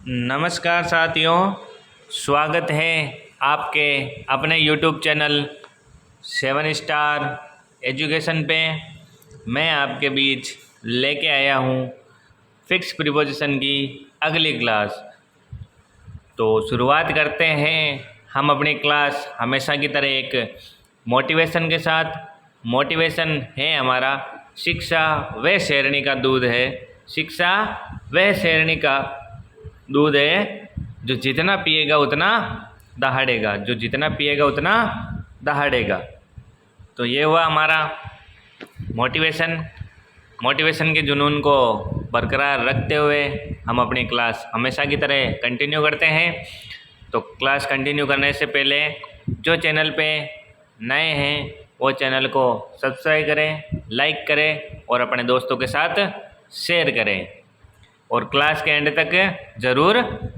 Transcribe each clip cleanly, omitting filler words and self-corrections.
नमस्कार साथियों, स्वागत है आपके अपने YouTube चैनल 7 स्टार एजुकेशन पे। मैं आपके बीच लेके आया हूँ फिक्स प्रीपोजिशन की अगली क्लास। तो शुरुआत करते हैं हम अपनी क्लास हमेशा की तरह एक मोटिवेशन के साथ। मोटिवेशन है हमारा शिक्षा वह शेरनी का दूध है। शिक्षा वह शेरनी का दूध है जो जितना पिएगा उतना दहाड़ेगा, जो जितना पिएगा उतना दहाड़ेगा। तो ये हुआ हमारा मोटिवेशन। मोटिवेशन के जुनून को बरकरार रखते हुए हम अपनी क्लास हमेशा की तरह कंटिन्यू करते हैं। तो क्लास कंटिन्यू करने से पहले जो चैनल पे नए हैं वो चैनल को सब्सक्राइब करें, लाइक करें और अपने दोस्तों के साथ शेयर करें और क्लास के एंड तक ज़रूर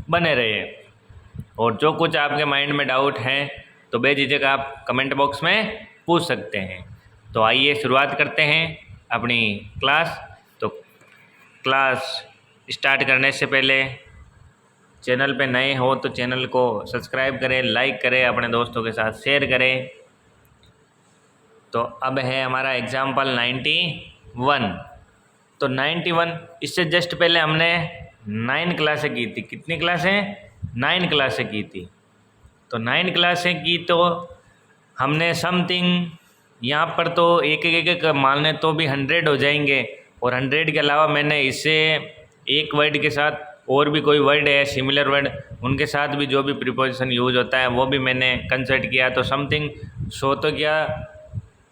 बने रहिए। और जो कुछ आपके माइंड में डाउट है तो बेझिझक आप कमेंट बॉक्स में पूछ सकते हैं। तो आइए शुरुआत करते हैं अपनी क्लास। तो क्लास स्टार्ट करने से पहले चैनल पे नए हो तो चैनल को सब्सक्राइब करें, लाइक करें, अपने दोस्तों के साथ शेयर करें। तो अब है हमारा एग्जाम्पल 91। तो 91, इससे जस्ट पहले हमने 9 क्लासें की थी। कितनी क्लासें? 9 क्लासें की थी। तो 9 क्लासें की तो हमने समथिंग यहाँ पर तो एक मान लें तो भी 100 हो जाएंगे। और 100 के अलावा मैंने इससे एक वर्ड के साथ और भी कोई वर्ड है सिमिलर वर्ड, उनके साथ भी जो भी प्रीपोजिशन यूज होता है वो भी मैंने कंसल्ट किया। तो समथिंग 100 तो क्या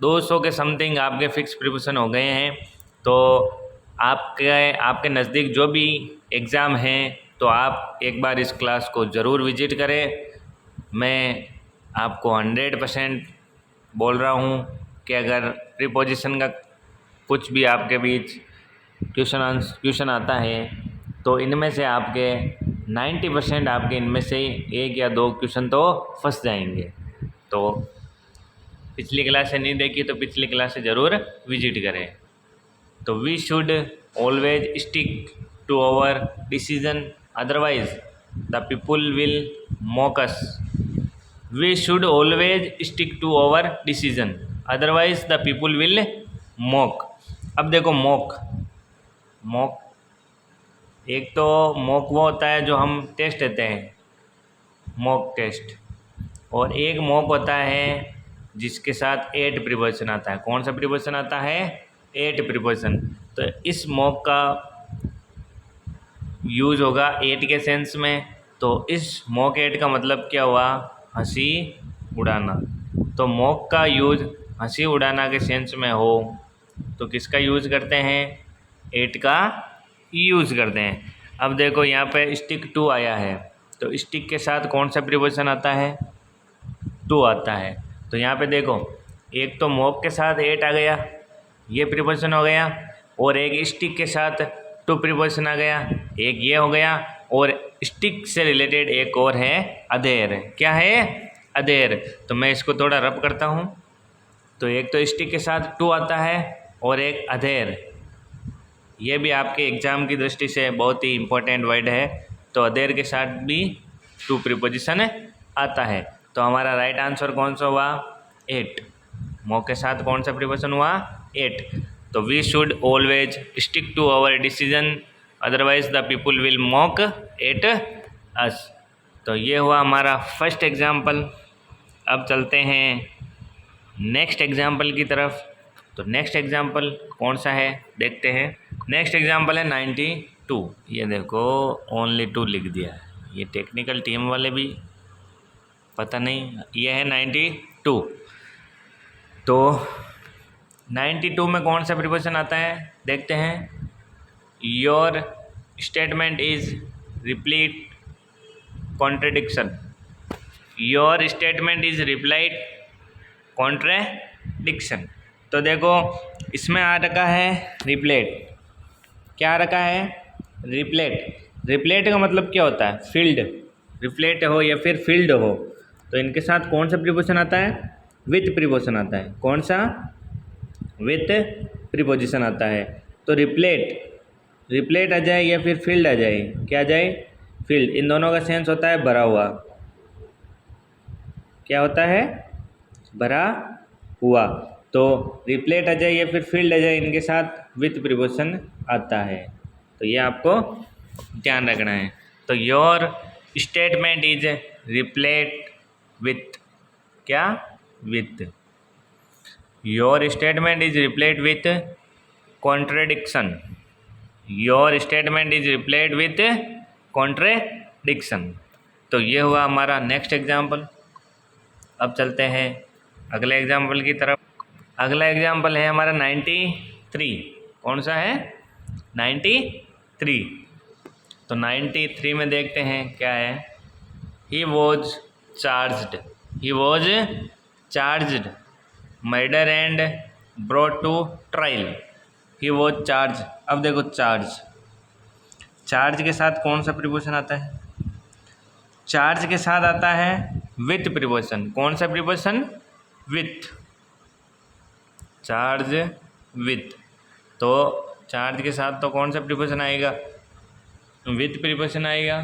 200 के समथिंग आपके फिक्स प्रीपोजिशन हो गए हैं। तो आपके नज़दीक जो भी एग्ज़ाम हैं तो आप एक बार इस क्लास को ज़रूर विजिट करें। मैं आपको 100% बोल रहा हूँ कि अगर प्रीपोजिशन का कुछ भी आपके बीच क्वेश्चन आता है तो इनमें से आपके 90% आपके इनमें से एक या दो क्वेश्चन तो फंस जाएंगे। तो पिछली क्लासें नहीं देखी तो पिछली क्लासें ज़रूर विजिट करें। तो we should always stick to our decision, otherwise the people will mock us. We should always stick to our decision, otherwise the people will mock. अब देखो मॉक एक तो मॉक वो होता है जो हम टेस्ट देते हैं, मॉक टेस्ट, और एक मॉक होता है जिसके साथ 8 प्रीपोजिशन आता है। कौन सा प्रीपोजिशन आता है? 8 प्रीपोजिशन। तो इस मॉक का यूज होगा 8 के सेंस में। तो इस मॉक 8 का मतलब क्या हुआ? हंसी उड़ाना। तो मॉक का यूज हंसी उड़ाना के सेंस में हो तो किसका यूज़ करते हैं? 8 का यूज़ करते हैं। अब देखो यहाँ पे स्टिक टू आया है तो स्टिक के साथ कौन सा प्रीपोजिशन आता है? टू आता है। तो यहाँ पे देखो एक तो मॉक के साथ 8 आ गया, ये प्रीपोजिशन हो गया, और एक स्टिक के साथ 2 प्रीपोजिशन आ गया, एक ये हो गया, और स्टिक से रिलेटेड एक और है अधेर। क्या है? अधेर। तो मैं इसको थोड़ा रब करता हूँ। तो एक तो स्टिक के साथ 2 आता है और एक अधेर। ये भी आपके एग्ज़ाम की दृष्टि से बहुत ही इम्पोर्टेंट वर्ड है। तो अधेर के साथ भी 2 प्रीपोजिशन आता है। तो हमारा राइट आंसर कौन सा हुआ? 8। मॉक के साथ कौन सा प्रीपोजिशन हुआ? 8। तो we should always stick to our decision, otherwise the people will mock at us. तो ये हुआ हमारा फर्स्ट एग्जाम्पल। अब चलते हैं नेक्स्ट एग्जाम्पल की तरफ। तो नेक्स्ट एग्जाम्पल कौन सा है देखते हैं। नेक्स्ट एग्जाम्पल है 92। ये देखो ओनली 2 लिख दिया है, ये टेक्निकल टीम वाले भी पता नहीं। ये है 92। तो 92 में कौन सा प्रीपोजिशन आता है देखते हैं। Your statement is replete contradiction. Your statement is replied contradiction. तो देखो इसमें आ रखा है रिप्लेट। क्या आ रखा है? रिप्लेट। रिप्लेट का मतलब क्या होता है? फील्ड। रिप्लेट हो या फिर फील्ड हो तो इनके साथ कौन सा प्रीपोजिशन आता है? विथ प्रीपोजिशन आता है। कौन सा? विथ प्रीपोजिशन आता है। तो रिप्लेट आ जाए या फिर फील्ड आ जाए, क्या आ जाए? फील्ड, इन दोनों का सेंस होता है भरा हुआ। क्या होता है? भरा हुआ। तो रिप्लेट आ जाए या फिर फील्ड आ जाए, इनके साथ विथ प्रीपोजिशन आता है। तो ये आपको ध्यान रखना है। तो your statement is replete with, क्या? With. Your statement is replete with contradiction. Your statement is replete with contradiction. तो ये हुआ हमारा नेक्स्ट एग्जाम्पल। अब चलते हैं अगले एग्जाम्पल की तरफ। अगला एग्जाम्पल है हमारा 93। कौन सा है? 93। तो 93 में देखते हैं क्या है। He was charged, he was charged murder and brought to trial. He was charge. अब देखो चार्ज, चार्ज के साथ कौन सा प्रीपोजिशन आता है? चार्ज के साथ आता है विथ प्रीपोजिशन। कौन सा प्रीपोजिशन? विथ। Charge with. तो चार्ज के साथ तो कौन सा प्रीपोजिशन आएगा? विथ प्रीपोजिशन आएगा।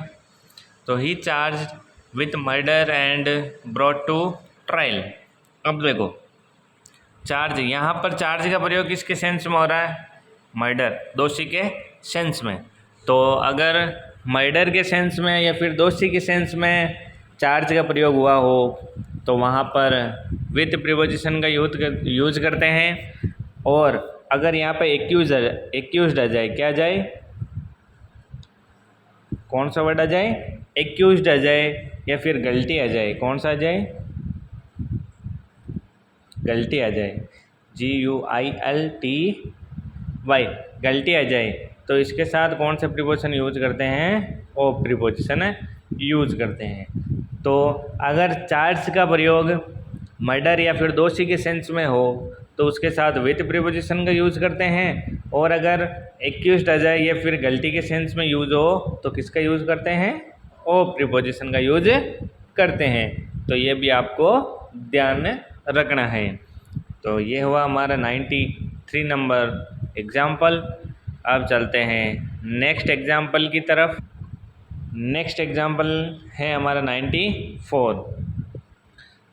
तो he charge with murder and brought to trial. अब देखो चार्ज, यहाँ पर चार्ज का प्रयोग किसके सेंस में हो रहा है? मर्डर, दोषी के सेंस में। तो अगर मर्डर के सेंस में या फिर दोषी के सेंस में चार्ज का प्रयोग हुआ हो तो वहाँ पर विथ प्रीपोजिशन का यूज करते हैं। और अगर यहाँ पे एक्यूज्ड आ जाए, क्या आ जाए? कौन सा वर्ड आ जाए? एक्यूज्ड आ जाए या फिर गलती आ जाए। कौन सा आ जाए? गलती आ जाए, GUILTY, गलती आ जाए। तो इसके साथ कौन सा प्रीपोजिशन यूज करते हैं? ओ प्रीपोजिशन यूज करते हैं। तो अगर चार्ज का प्रयोग मर्डर या फिर दोषी के सेंस में हो तो उसके साथ विथ प्रीपोजिशन का यूज़ करते हैं। और अगर एक्यूज्ड आ जाए या फिर गलती के सेंस में यूज़ हो तो किसका यूज़ करते हैं? ओ प्रीपोजिशन का यूज करते हैं। तो ये भी आपको ध्यान रखना है। तो ये हुआ हमारा 93 नंबर एग्जाम्पल। अब चलते हैं नेक्स्ट एग्जाम्पल की तरफ। नेक्स्ट एग्जाम्पल है हमारा 94।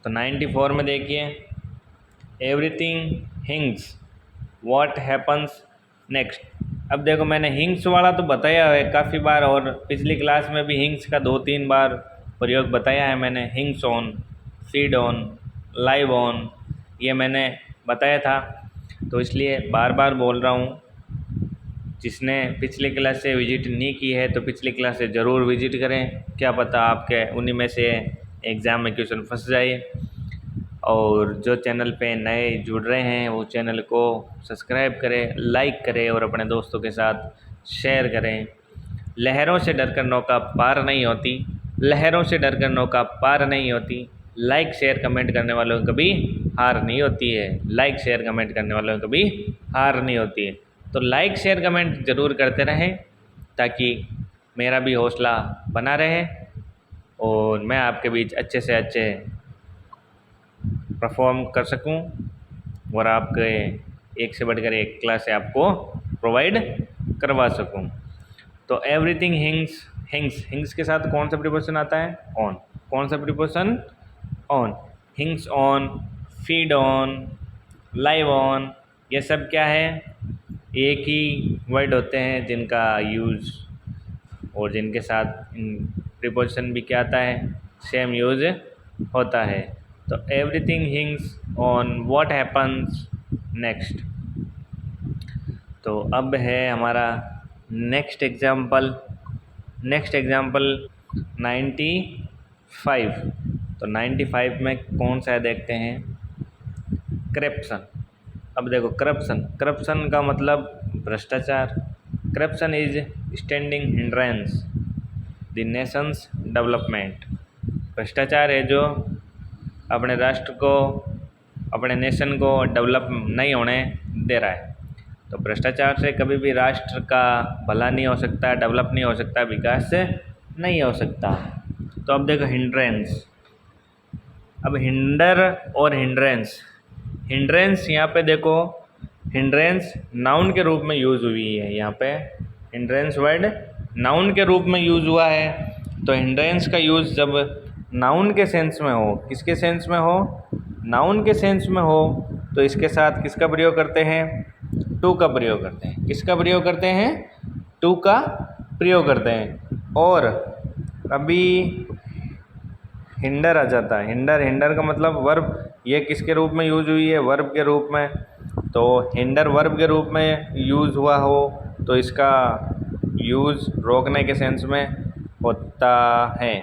तो 94 में देखिए, एवरीथिंग हिंग्स व्हाट हैपन्स नेक्स्ट। अब देखो मैंने हिंग्स वाला तो बताया है काफ़ी बार, और पिछली क्लास में भी हिंग्स का 2-3 बार प्रयोग बताया है मैंने। Hinges on, feed on, live on, ये मैंने बताया था। तो इसलिए बार बार बोल रहा हूँ। जिसने पिछली क्लास से विजिट नहीं की है तो पिछली क्लास से ज़रूर विजिट करें, क्या पता आपके उन्हीं में से एग्ज़ाम में क्वेश्चन फंस जाए। और जो चैनल पे नए जुड़ रहे हैं वो चैनल को सब्सक्राइब करें, लाइक करें और अपने दोस्तों के साथ शेयर करें। लहरों से डरकर नौका पार नहीं होती, लहरों से डरकर नौका पार नहीं होती। लाइक शेयर कमेंट करने वालों को कभी हार नहीं होती है। लाइक शेयर कमेंट करने वालों को कभी हार नहीं होती है। तो लाइक शेयर कमेंट ज़रूर करते रहें ताकि मेरा भी हौसला बना रहे और मैं आपके बीच अच्छे से अच्छे परफॉर्म कर सकूं और आपके एक से बढ़कर एक क्लास आपको प्रोवाइड करवा सकूं। तो एवरीथिंग हिंग्स, हिंग्स के साथ कौन सा प्रीपोजिशन आता है? ऑन। कौन सा preposition? On. हिंग्स on, feed on, live on, ये सब क्या है? एक ही वर्ड होते हैं जिनका यूज़ और जिनके साथ प्रीपोजिशन भी क्या आता है? सेम यूज़ होता है। तो everything हिंग्स on what happens next. तो अब है हमारा नेक्स्ट एग्जाम्पल। Next example 95। तो 95 में कौन सा है देखते हैं? करप्शन। अब देखो करप्शन, करप्शन का मतलब भ्रष्टाचार। Corruption is standing hindrance the nation's development. भ्रष्टाचार है जो अपने राष्ट्र को, अपने नेशन को डेवलप नहीं होने दे रहा है। तो भ्रष्टाचार से कभी भी राष्ट्र का भला नहीं हो सकता, डेवलप नहीं हो सकता, विकास नहीं हो सकता। तो अब देखो हिंड्रेंस। अब हिंडर और हिंड्रेंस, हिंड्रेंस यहाँ पे देखो, हिंड्रेंस नाउन के रूप में यूज़ हुई है। यहाँ पे हिंड्रेंस वर्ड नाउन के रूप में यूज़ हुआ है। तो हिंड्रेंस का यूज़ जब नाउन के सेंस में हो, किसके सेंस में हो, नाउन के सेंस में हो, तो इसके साथ किसका प्रयोग करते हैं, टू का प्रयोग करते हैं। किसका प्रयोग करते हैं, टू का प्रयोग करते हैं। और अभी हिंडर आ जाता है, हिंडर का मतलब वर्ब, ये किसके रूप में यूज हुई है, वर्ब के रूप में। तो हिंडर वर्ब के रूप में यूज़ हुआ हो तो इसका यूज़ रोकने के सेंस में होता है।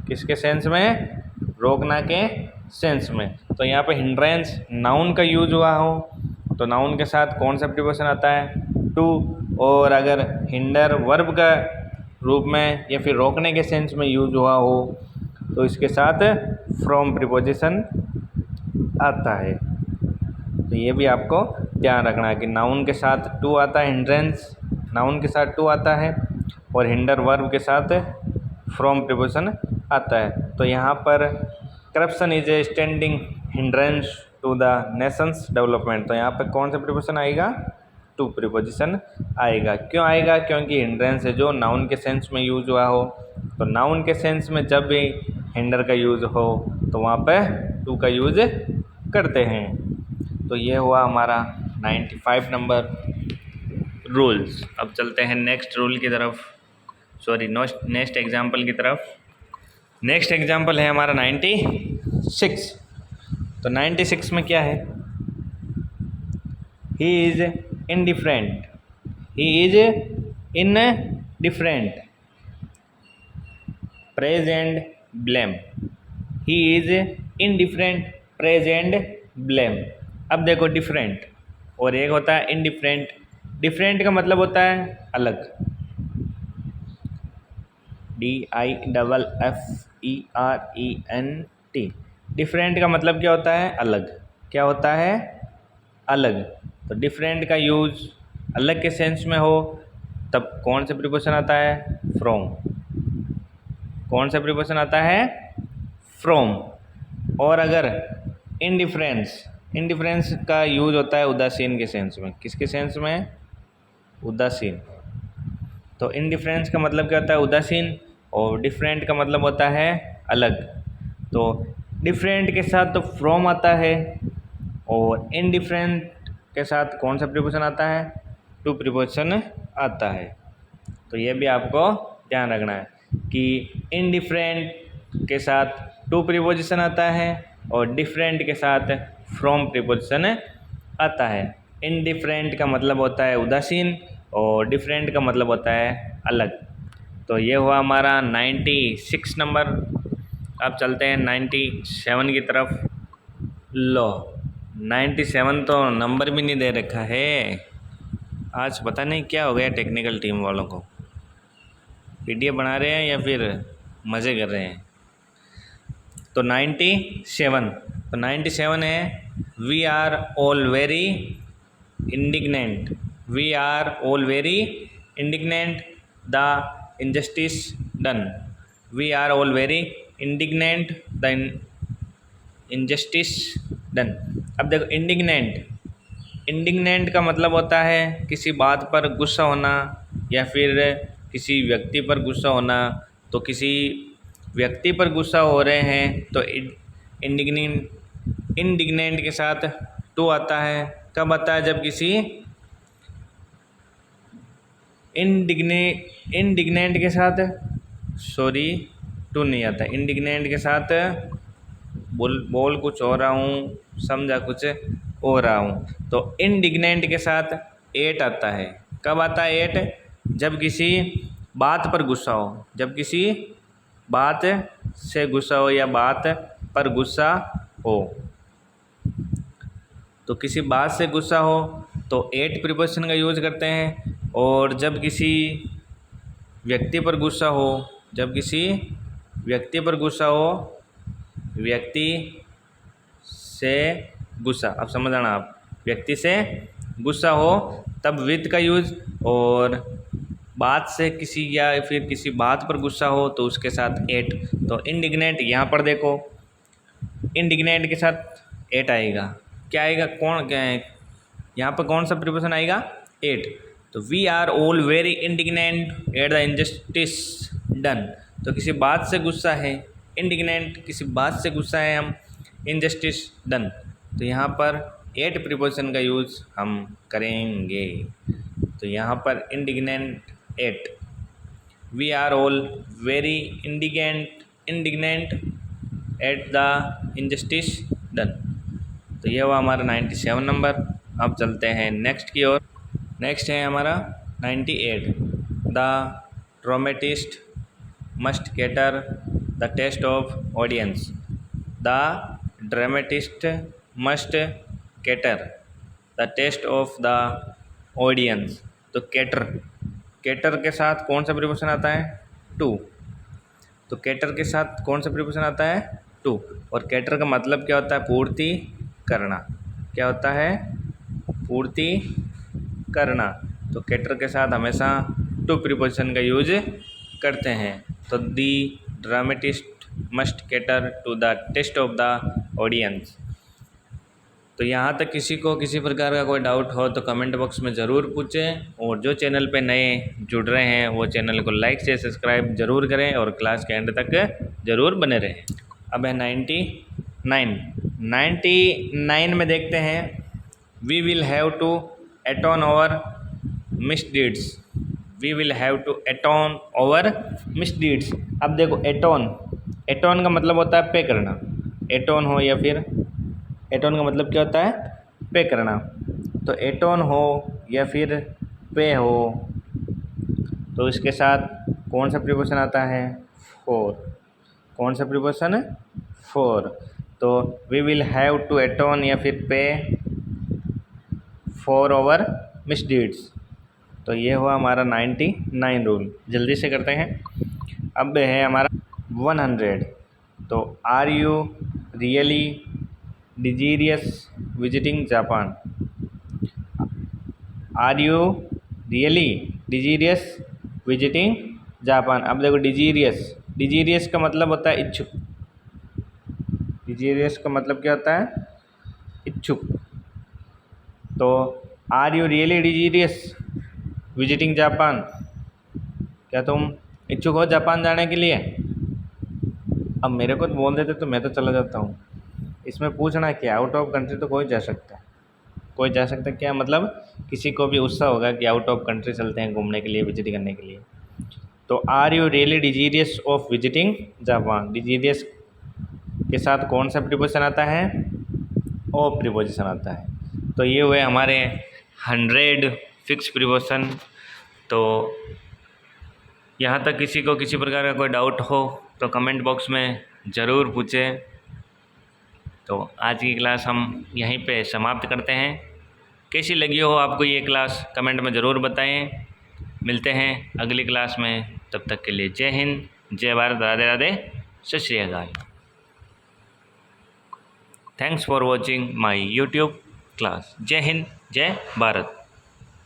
किसके सेंस में, रोकना के सेंस में। तो यहाँ पे हिंड्रेंस नाउन का यूज हुआ हो तो नाउन के साथ कौन सा प्रीपोजिशन आता है, टू। और अगर हिंडर वर्ब का रूप में या फिर रोकने के सेंस में यूज हुआ हो तो इसके साथ फ्रॉम प्रीपोजिशन आता है। तो ये भी आपको ध्यान रखना है कि नाउन के साथ टू आता है, हिंड्रेंस नाउन के साथ टू आता है और हिंडर वर्ब के साथ फ्रॉम प्रीपोजिशन आता है। तो यहाँ पर corruption is a standing hindrance to the nation's development. तो यहाँ पर कौन सा प्रीपोजिशन आएगा, टू प्रीपोजिशन आएगा। क्यों आएगा, क्योंकि हिंड्रेंस है जो नाउन के सेंस में यूज हुआ हो। तो नाउन के सेंस में जब भी हिंडर का यूज़ हो तो वहाँ पे टू का यूज़ करते हैं। तो ये हुआ हमारा 95 नंबर रूल्स। अब चलते हैं नेक्स्ट रूल की तरफ, सॉरी नेक्स्ट एग्जाम्पल की तरफ। नेक्स्ट एग्जाम्पल है हमारा 96। तो 96 में क्या है, he is indifferent, he is indifferent, present blame, he is indifferent, present blame. अब देखो डिफरेंट और एक होता है इनडिफरेंट। डिफरेंट का मतलब होता है अलग, DIFFERENT। डिफरेंट का मतलब क्या होता है, अलग। क्या होता है, अलग। तो डिफरेंट का यूज़ अलग के सेंस में हो तब कौन सा प्रीपोजिशन आता है, फ्रॉम। कौन सा प्रीपोजिशन आता है, फ्रॉम। और अगर इनडिफरेंस, इनडिफरेंस का यूज होता है उदासीन के सेंस में। किसके सेंस में, उदासीन। तो इनडिफरेंस का मतलब क्या होता है, उदासीन। और डिफरेंट का मतलब होता है अलग। तो डिफरेंट के साथ तो फ्रॉम आता है और इनडिफरेंट के साथ कौन सा प्रीपोजिशन आता है, टू प्रीपोजिशन आता है। तो ये भी आपको ध्यान रखना है कि इनडिफरेंट के साथ टू प्रीपोजिशन आता है और डिफरेंट के साथ फ्रॉम प्रीपोजिशन आता है। इनडिफरेंट का मतलब होता है उदासीन और डिफरेंट का मतलब होता है अलग। तो ये हुआ हमारा 96 नंबर। अब चलते हैं 97 की तरफ। लो 97 तो नंबर भी नहीं दे रखा है। आज पता नहीं क्या हो गया टेक्निकल टीम वालों को, पीडीएफ बना रहे हैं या फिर मज़े कर रहे हैं। तो 97, तो 97 है, we are all very indignant, we are all very indignant the injustice done, we are all very indignant the injustice done. अब देखो इंडिग्नेंट, इंडिग्नेंट का मतलब होता है किसी बात पर गुस्सा होना या फिर किसी व्यक्ति पर गुस्सा होना। तो किसी व्यक्ति पर गुस्सा हो रहे हैं तो इंडिग्नेंट के साथ टू आता है। कब आता है, जब किसी इंडिग्नेंट के साथ, सॉरी टू नहीं आता, इंडिग्नेंट के साथ बोल कुछ हो रहा हूँ, समझा कुछ हो रहा हूँ। तो इंडिग्नेंट के साथ एट आता है। कब आता है एट, जब किसी बात पर गुस्सा हो, जब किसी बात से गुस्सा हो या बात पर गुस्सा हो। तो किसी बात से गुस्सा हो तो एट प्रीपोजिशन का यूज़ करते हैं। और जब किसी व्यक्ति पर गुस्सा हो, जब किसी व्यक्ति पर गुस्सा हो, व्यक्ति से गुस्सा, अब समझ आना आप, व्यक्ति से गुस्सा हो तब विद का यूज़। और बात से किसी या फिर किसी बात पर गुस्सा हो तो उसके साथ एट। तो इंडिग्नेंट यहाँ पर देखो, इंडिग्नेंट के साथ एट आएगा। क्या आएगा, कौन क्या है यहाँ पर, कौन सा प्रीपोजिशन आएगा, एट। तो we are all very indignant at the injustice done, तो किसी बात से गुस्सा है, इंडिग्नेंट किसी बात से गुस्सा है हम, इनजस्टिस डन, तो यहाँ पर एट प्रीपोजिशन का यूज़ हम करेंगे। तो यहाँ पर indignant at, we are all very indignant at the injustice done. तो ये हुआ हमारा 97 नंबर। अब चलते हैं नेक्स्ट की ओर। नेक्स्ट है हमारा 98, the dramatist must cater the taste of audience. The dramatist must cater the taste of the audience. तो कैटर के साथ कौन सा प्रीपोजिशन आता है? टू। तो कैटर के साथ कौन सा प्रीपोजिशन आता है? टू। और कैटर का मतलब क्या होता है? पूर्ति करना। क्या होता है? पूर्ति करना। तो कैटर के साथ हमेशा टू प्रीपोजिशन का यूज करते हैं। तो the dramatist must cater to the taste of the audience. तो यहाँ तक किसी को किसी प्रकार का कोई डाउट हो तो कमेंट बॉक्स में ज़रूर पूछें, और जो चैनल पे नए जुड़ रहे हैं वो चैनल को लाइक से सब्सक्राइब ज़रूर करें और क्लास के एंड तक ज़रूर बने रहें। अब है 99 में देखते हैं, we will have to atone over misdeeds. We will have to atone over misdeeds. अब देखो एटोन का मतलब होता है पे करना। एटोन हो या फिर एटोन का मतलब क्या होता है? पे करना। तो एटोन हो या फिर पे हो तो इसके साथ कौन सा प्रीपोजिशन आता है? फॉर। कौन सा प्रीपोजिशन है? फॉर। तो वी विल हैव टू एटोन या फिर पे फॉर ओवर मिसडीड्स। तो ये हुआ हमारा 99 रूल। जल्दी से करते हैं। अब है हमारा 100। तो are you really desirous visiting Japan? Are you really desirous visiting Japan. अब देखो डिजीरियस का मतलब होता है इच्छुक। डिजीरियस का मतलब क्या होता है? इच्छुक। तो are you really desirous visiting Japan? क्या तुम इच्छुक हो जापान जाने के लिए? अब मेरे को बोल देते तो मैं तो चला जाता हूँ। इसमें पूछना क्या? आउट ऑफ कंट्री तो कोई जा सकता है। कोई जा सकता है क्या मतलब? किसी को भी उत्साह होगा कि आउट ऑफ कंट्री चलते हैं घूमने के लिए, विजिट करने के लिए। तो are you really desirous of visiting Japan. Desirous के साथ कौन सा प्रीपोजिशन आता है? ऑफ प्रीपोजिशन आता है। तो ये हुए हमारे 100 फिक्स प्रीपोजिशन। तो यहाँ तक किसी को किसी प्रकार का कोई डाउट हो तो कमेंट बॉक्स में ज़रूर पूछें। तो आज की क्लास हम यहीं पे समाप्त करते हैं। कैसी लगी हो आपको ये क्लास कमेंट में ज़रूर बताएं। मिलते हैं अगली क्लास में, तब तक के लिए जय हिंद, जय भारत, राधे राधे, सत श्री अकाल। Thanks for watching my YouTube class. जय हिंद, जय भारत।